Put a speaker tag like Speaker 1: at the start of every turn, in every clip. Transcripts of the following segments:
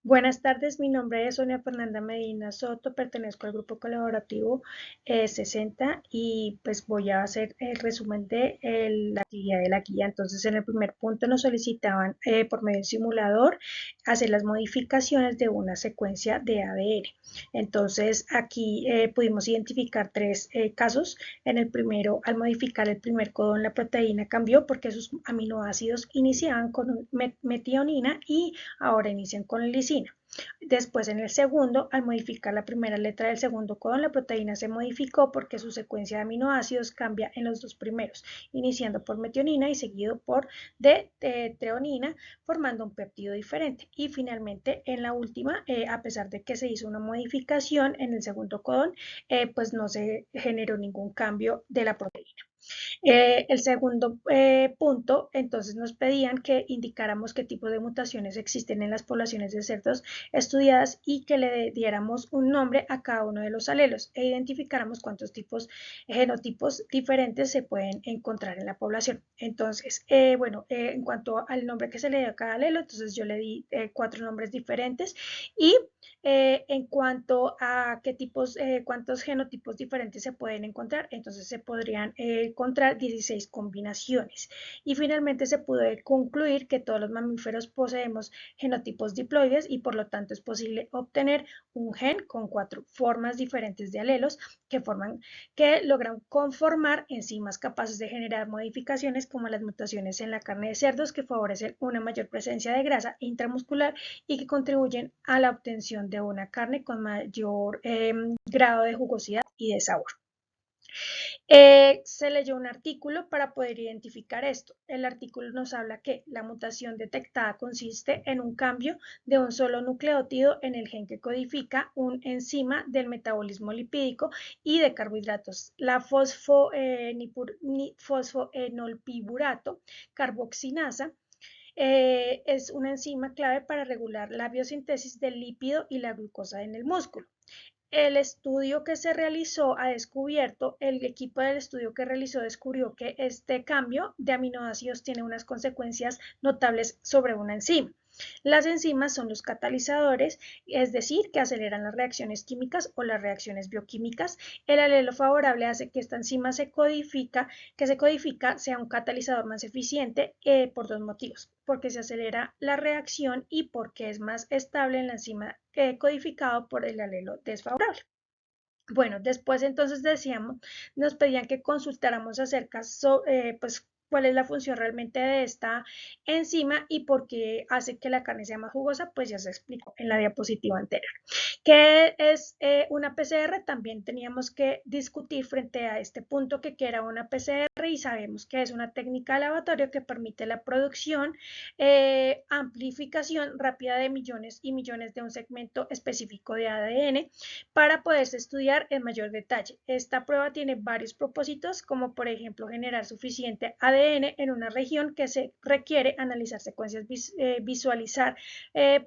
Speaker 1: Buenas tardes, mi nombre es Sonia Fernanda Medina Soto, pertenezco al grupo colaborativo 60 y pues voy a hacer el resumen de la actividad de la guía. Entonces, en el primer punto nos solicitaban por medio del simulador hacer las modificaciones de una secuencia de ADN. Entonces, aquí pudimos identificar tres casos. En el primero, al modificar el primer codón, la proteína cambió porque sus aminoácidos iniciaban con metionina y ahora inician con lisina. Después, en el segundo, al modificar la primera letra del segundo codón, la proteína se modificó porque su secuencia de aminoácidos cambia en los dos primeros, iniciando por metionina y seguido por de treonina, formando un péptido diferente. Y finalmente, en la última, a pesar de que se hizo una modificación en el segundo codón, pues no se generó ningún cambio de la proteína. El segundo punto, entonces nos pedían que indicáramos qué tipo de mutaciones existen en las poblaciones de cerdos estudiadas y que le diéramos un nombre a cada uno de los alelos e identificáramos cuántos tipos, genotipos diferentes se pueden encontrar en la población. Entonces, en cuanto al nombre que se le dio a cada alelo, entonces yo le di 4 nombres diferentes y en cuanto a qué tipos, cuántos genotipos diferentes se pueden encontrar, entonces se podrían encontrar 16 combinaciones. Y finalmente se pudo concluir que todos los mamíferos poseemos genotipos diploides y por lo tanto es posible obtener un gen con 4 formas diferentes de alelos que logran conformar enzimas capaces de generar modificaciones como las mutaciones en la carne de cerdos que favorecen una mayor presencia de grasa intramuscular y que contribuyen a la obtención de una carne con mayor grado de jugosidad y de sabor. Se leyó un artículo para poder identificar esto. El artículo nos habla que la mutación detectada consiste en un cambio de un solo nucleótido en el gen que codifica un enzima del metabolismo lipídico y de carbohidratos, la fosfoenolpiburato carboxinasa. Es una enzima clave para regular la biosíntesis del lípido y la glucosa en el músculo. El estudio que se realizó ha descubierto, el equipo del estudio que realizó descubrió que este cambio de aminoácidos tiene unas consecuencias notables sobre una enzima. Las enzimas son los catalizadores, es decir, que aceleran las reacciones químicas o las reacciones bioquímicas. El alelo favorable hace que esta enzima que se codifica sea un catalizador más eficiente por dos motivos, porque se acelera la reacción y porque es más estable en la enzima codificado por el alelo desfavorable. Bueno, después entonces decíamos, nos pedían que consultáramos acerca pues cuál es la función realmente de esta enzima y por qué hace que la carne sea más jugosa, pues ya se explicó en la diapositiva anterior. ¿Qué es una PCR? También teníamos que discutir frente a este punto que era una PCR y sabemos que es una técnica de laboratorio que permite la producción, amplificación rápida de millones y millones de un segmento específico de ADN para poderse estudiar en mayor detalle. Esta prueba tiene varios propósitos, como por ejemplo generar suficiente ADN en una región que se requiere analizar secuencias, visualizar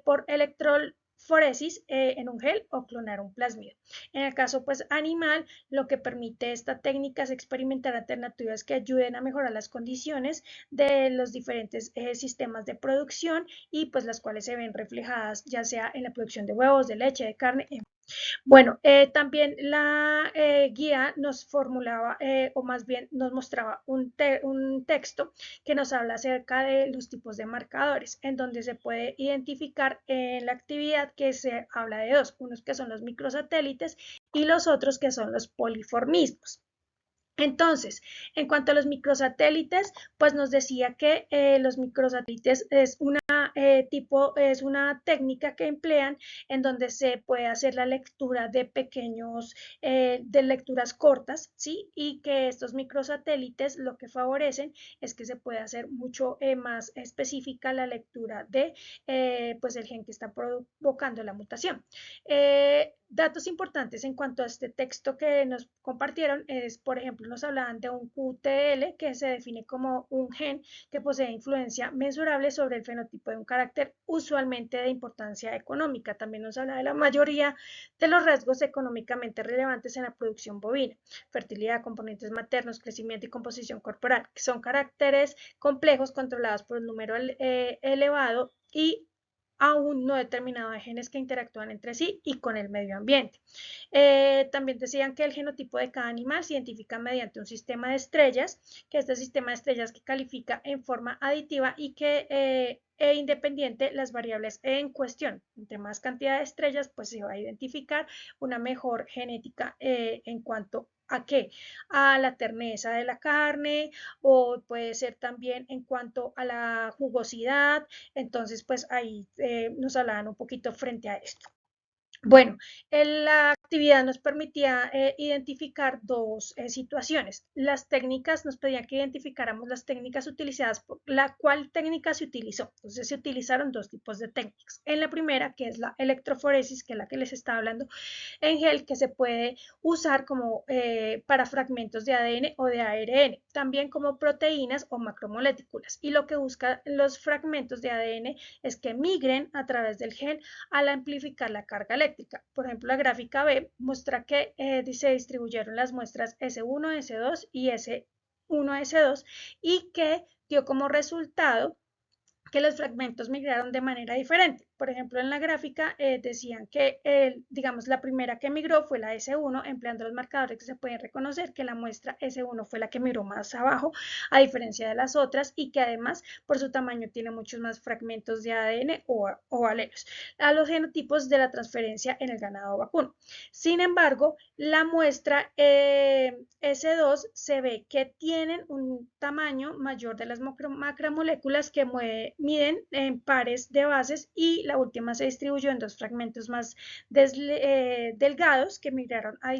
Speaker 1: por electroforesis en un gel o clonar un plásmido. En el caso pues animal, lo que permite esta técnica es experimentar alternativas que ayuden a mejorar las condiciones de los diferentes sistemas de producción y pues las cuales se ven reflejadas ya sea en la producción de huevos, de leche, de carne, bueno, también la guía nos formulaba, o más bien nos mostraba un texto que nos habla acerca de los tipos de marcadores, en donde se puede identificar en la actividad que se habla de dos, unos que son los microsatélites y los otros que son los poliformismos. Entonces, en cuanto a los microsatélites, pues nos decía que los microsatélites es una técnica que emplean en donde se puede hacer la lectura de de lecturas cortas, ¿sí? Y que estos microsatélites lo que favorecen es que se puede hacer mucho más específica la lectura de, pues el gen que está provocando la mutación. Datos importantes en cuanto a este texto que nos compartieron es, por ejemplo, nos hablaban de un QTL que se define como un gen que posee influencia mensurable sobre el fenotipo de un carácter usualmente de importancia económica. También nos habla de la mayoría de los rasgos económicamente relevantes en la producción bovina, fertilidad, componentes maternos, crecimiento y composición corporal, que son caracteres complejos controlados por un número elevado y a un no determinado de genes que interactúan entre sí y con el medio ambiente. También decían que el genotipo de cada animal se identifica mediante un sistema de estrellas, que este sistema de estrellas que califica en forma aditiva y que e independiente las variables en cuestión. Entre más cantidad de estrellas, pues se va a identificar una mejor genética en cuanto ¿a qué? A la terneza de la carne o puede ser también en cuanto a la jugosidad. Entonces, pues ahí nos hablaban un poquito frente a esto. Bueno, la actividad nos permitía identificar dos situaciones. Las técnicas nos pedían que identificáramos las técnicas utilizadas, por la cual técnica se utilizó. Entonces se utilizaron dos tipos de técnicas. En la primera, que es la electroforesis, que es la que les estaba hablando, en gel, que se puede usar como para fragmentos de ADN o de ARN, también como proteínas o macromoléculas. Y lo que buscan los fragmentos de ADN es que migren a través del gel al amplificar la carga eléctrica. Por ejemplo, la gráfica B muestra que se distribuyeron las muestras S1, S2 y S1, S2 y que dio como resultado que los fragmentos migraron de manera diferente. Por ejemplo, en la gráfica decían que, digamos, la primera que migró fue la S1, empleando los marcadores que se pueden reconocer que la muestra S1 fue la que migró más abajo, a diferencia de las otras, y que además, por su tamaño, tiene muchos más fragmentos de ADN o alelos, a los genotipos de la transferencia en el ganado vacuno. Sin embargo, la muestra S2 se ve que tienen un tamaño mayor de las macromoléculas que miden en pares de bases y la última se distribuyó en dos fragmentos más delgados que migraron a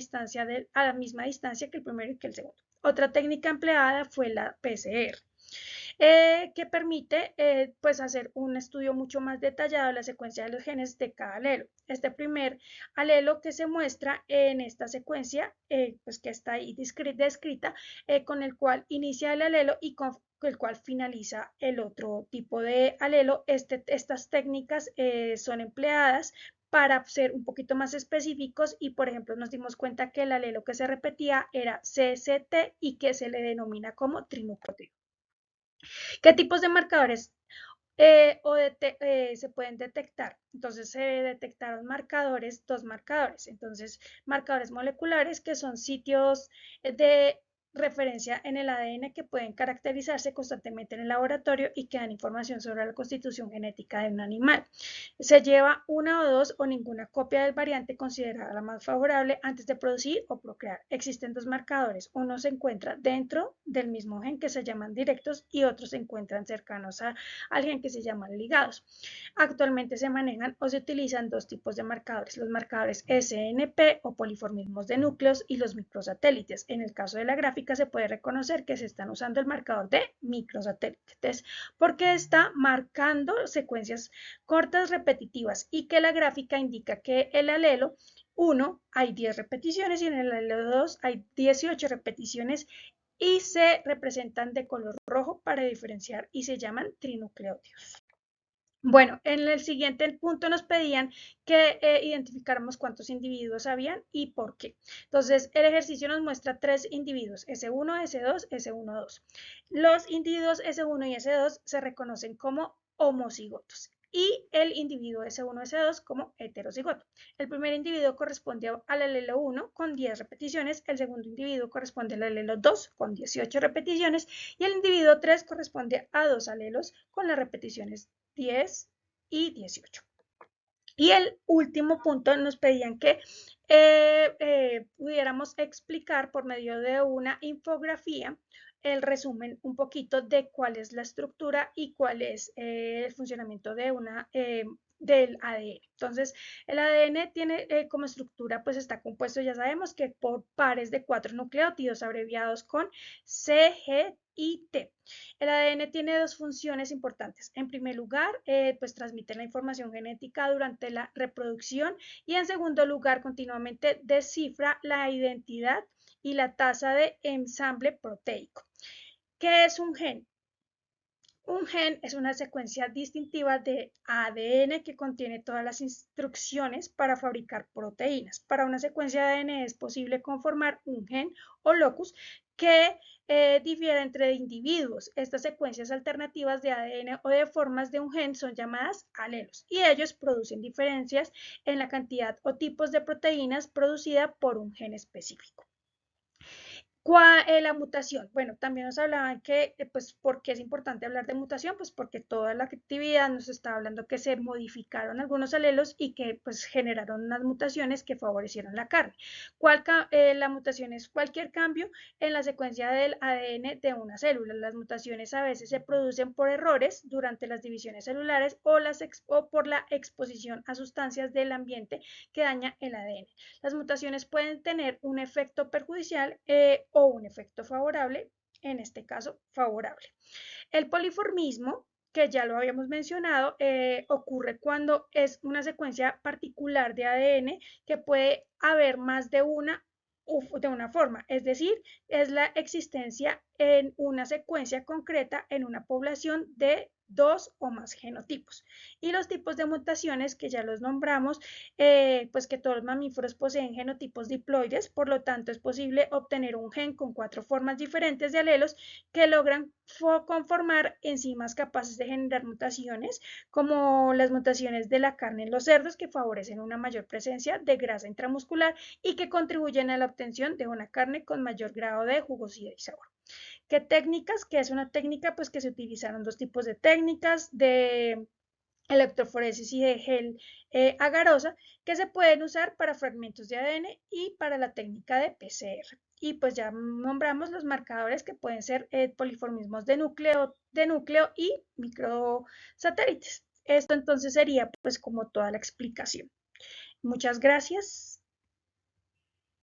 Speaker 1: la misma distancia que el primero y que el segundo. Otra técnica empleada fue la PCR. Que permite pues hacer un estudio mucho más detallado de la secuencia de los genes de cada alelo. Este primer alelo que se muestra en esta secuencia, pues que está ahí descrita, con el cual inicia el alelo y con el cual finaliza el otro tipo de alelo. Estas técnicas son empleadas para ser un poquito más específicos y, por ejemplo, nos dimos cuenta que el alelo que se repetía era CST y que se le denomina como trinucleótido. ¿Qué tipos de marcadores se pueden detectar? Entonces se detectaron dos marcadores. Entonces, marcadores moleculares que son sitios de referencia en el ADN que pueden caracterizarse constantemente en el laboratorio y que dan información sobre la constitución genética de un animal. Se lleva una o dos o ninguna copia del variante considerada la más favorable antes de producir o procrear. Existen dos marcadores. Uno se encuentra dentro del mismo gen que se llaman directos y otros se encuentran cercanos al gen que se llaman ligados. Actualmente se manejan o se utilizan dos tipos de marcadores, los marcadores SNP o poliformismos de núcleos y los microsatélites. En el caso de la gráfica se puede reconocer que se están usando el marcador de microsatélites porque está marcando secuencias cortas repetitivas y que la gráfica indica que el alelo 1 hay 10 repeticiones y en el alelo 2 hay 18 repeticiones y se representan de color rojo para diferenciar y se llaman trinucleótidos. Bueno, en el siguiente punto nos pedían que identificáramos cuántos individuos habían y por qué. Entonces, el ejercicio nos muestra tres individuos, S1, S2, S1-2. Los individuos S1 y S2 se reconocen como homocigotos y el individuo S1, S2 como heterocigoto. El primer individuo corresponde al alelo 1 con 10 repeticiones, el segundo individuo corresponde al alelo 2 con 18 repeticiones y el individuo 3 corresponde a dos alelos con las repeticiones 10 y 18. Y el último punto nos pedían que pudiéramos explicar por medio de una infografía el resumen un poquito de cuál es la estructura y cuál es el funcionamiento del ADN. Entonces, el ADN tiene como estructura, pues está compuesto, ya sabemos que por pares de 4 nucleótidos abreviados con C, G y T. El ADN tiene dos funciones importantes. En primer lugar, pues transmite la información genética durante la reproducción y en segundo lugar, continuamente descifra la identidad y la tasa de ensamble proteico. ¿Qué es un gen? Un gen es una secuencia distintiva de ADN que contiene todas las instrucciones para fabricar proteínas. Para una secuencia de ADN es posible conformar un gen o locus que difiere entre individuos. Estas secuencias alternativas de ADN o de formas de un gen son llamadas alelos y ellos producen diferencias en la cantidad o tipos de proteínas producida por un gen específico. La mutación, bueno, también nos hablaban que, pues, ¿por qué es importante hablar de mutación? Pues porque toda la actividad nos está hablando que se modificaron algunos alelos y que, pues, generaron unas mutaciones que favorecieron la carne. La mutación es cualquier cambio en la secuencia del ADN de una célula. Las mutaciones a veces se producen por errores durante las divisiones celulares o por la exposición a sustancias del ambiente que daña el ADN. Las mutaciones pueden tener un efecto perjudicial o un efecto favorable, en este caso favorable. El poliformismo, que ya lo habíamos mencionado, ocurre cuando es una secuencia particular de ADN que puede haber más de una forma, es decir, es la existencia en una secuencia concreta en una población de dos o más genotipos. Y los tipos de mutaciones que ya los nombramos, pues que todos los mamíferos poseen genotipos diploides, por lo tanto es posible obtener un gen con 4 formas diferentes de alelos que logran conformar enzimas capaces de generar mutaciones, como las mutaciones de la carne en los cerdos, que favorecen una mayor presencia de grasa intramuscular y que contribuyen a la obtención de una carne con mayor grado de jugosidad y sabor. ¿Qué técnicas? ¿Qué es una técnica? Pues que se utilizaron dos tipos de técnicas de electroforesis y de gel agarosa que se pueden usar para fragmentos de ADN y para la técnica de PCR. Y pues ya nombramos los marcadores que pueden ser poliformismos de núcleo y microsatélites. Esto entonces sería pues como toda la explicación. Muchas gracias.